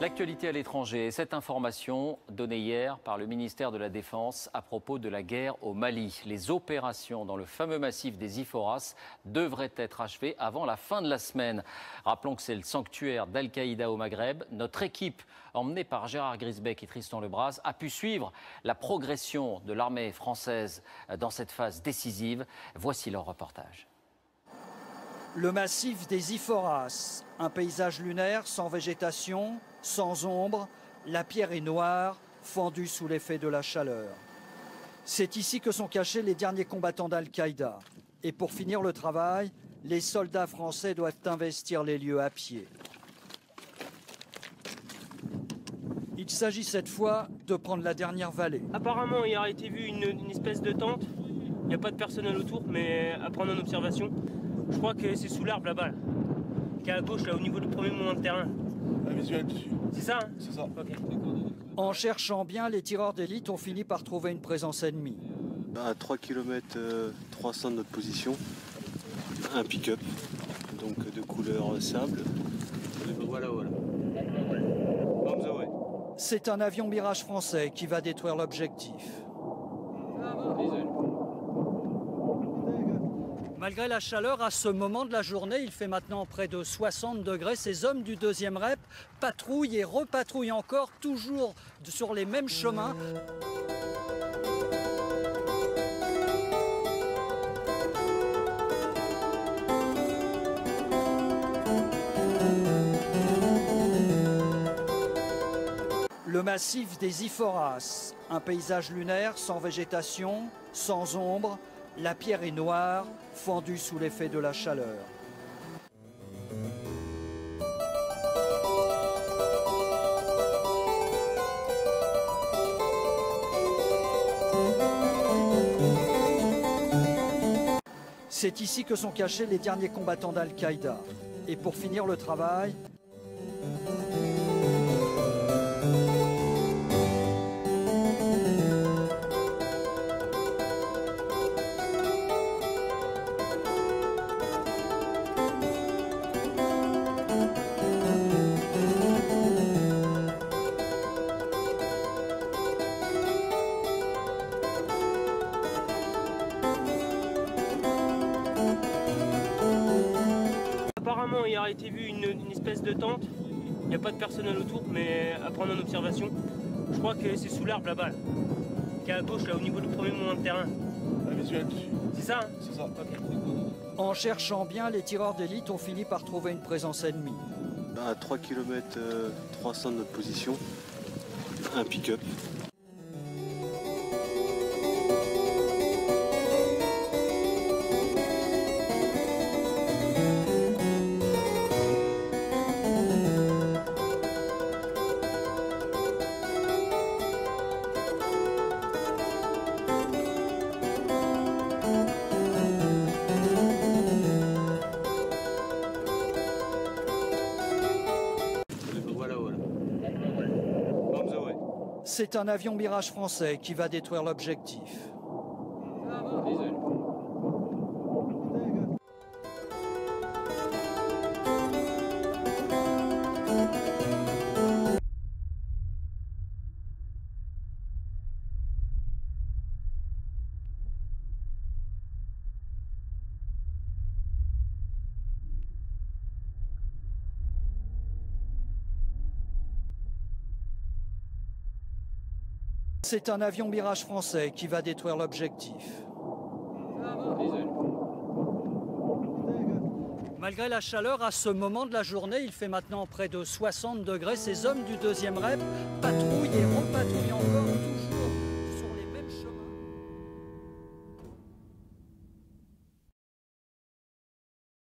L'actualité à l'étranger, cette information donnée hier par le ministère de la Défense à propos de la guerre au Mali. Les opérations dans le fameux massif des Iforas devraient être achevées avant la fin de la semaine. Rappelons que c'est le sanctuaire d'Al-Qaïda au Maghreb. Notre équipe, emmenée par Gérard Grisbeck et Tristan Lebras, a pu suivre la progression de l'armée française dans cette phase décisive. Voici leur reportage. Le massif des Iforas, un paysage lunaire sans végétation, sans ombre, la pierre est noire, fendue sous l'effet de la chaleur. C'est ici que sont cachés les derniers combattants d'Al-Qaïda. Et pour finir le travail, les soldats français doivent investir les lieux à pied. Il s'agit cette fois de prendre la dernière vallée. Apparemment, il a été vu une espèce de tente. Il n'y a pas de personnel autour, mais à prendre en observation. Je crois que c'est sous l'arbre là-bas, qui est à gauche, là, au niveau du premier moment de terrain. Un visuel dessus. C'est ça, hein? C'est ça. Ok. En cherchant bien, les tireurs d'élite ont fini par trouver une présence ennemie. À 3 km 300 de notre position, un pick-up, donc de couleur sable. Voilà. C'est un avion Mirage français qui va détruire l'objectif. Malgré la chaleur, à ce moment de la journée, il fait maintenant près de 60 degrés. Ces hommes du 2e REP patrouillent et repatrouillent encore, toujours sur les mêmes chemins. Le massif des Iforas, un paysage lunaire sans végétation, sans ombre, la pierre est noire, fendue sous l'effet de la chaleur. C'est ici que sont cachés les derniers combattants d'Al-Qaïda. Et pour finir le travail, Apparemment, il a été vu une espèce de tente. Il n'y a pas de personnel autour, mais à prendre en observation. Je crois que c'est sous l'arbre là-bas, qui est à gauche, là, au niveau du premier moment de terrain. Un visuel dessus. C'est ça, hein? C'est ça. Ok. en cherchant bien, les tireurs d'élite ont fini par trouver une présence ennemie. À 3 km 300 de notre position, un pick-up. C'est un avion Mirage français qui va détruire l'objectif. C'est un avion Mirage français qui va détruire l'objectif. Malgré la chaleur, à ce moment de la journée, il fait maintenant près de 60 degrés. Ces hommes du 2e REP patrouillent et repatrouillent.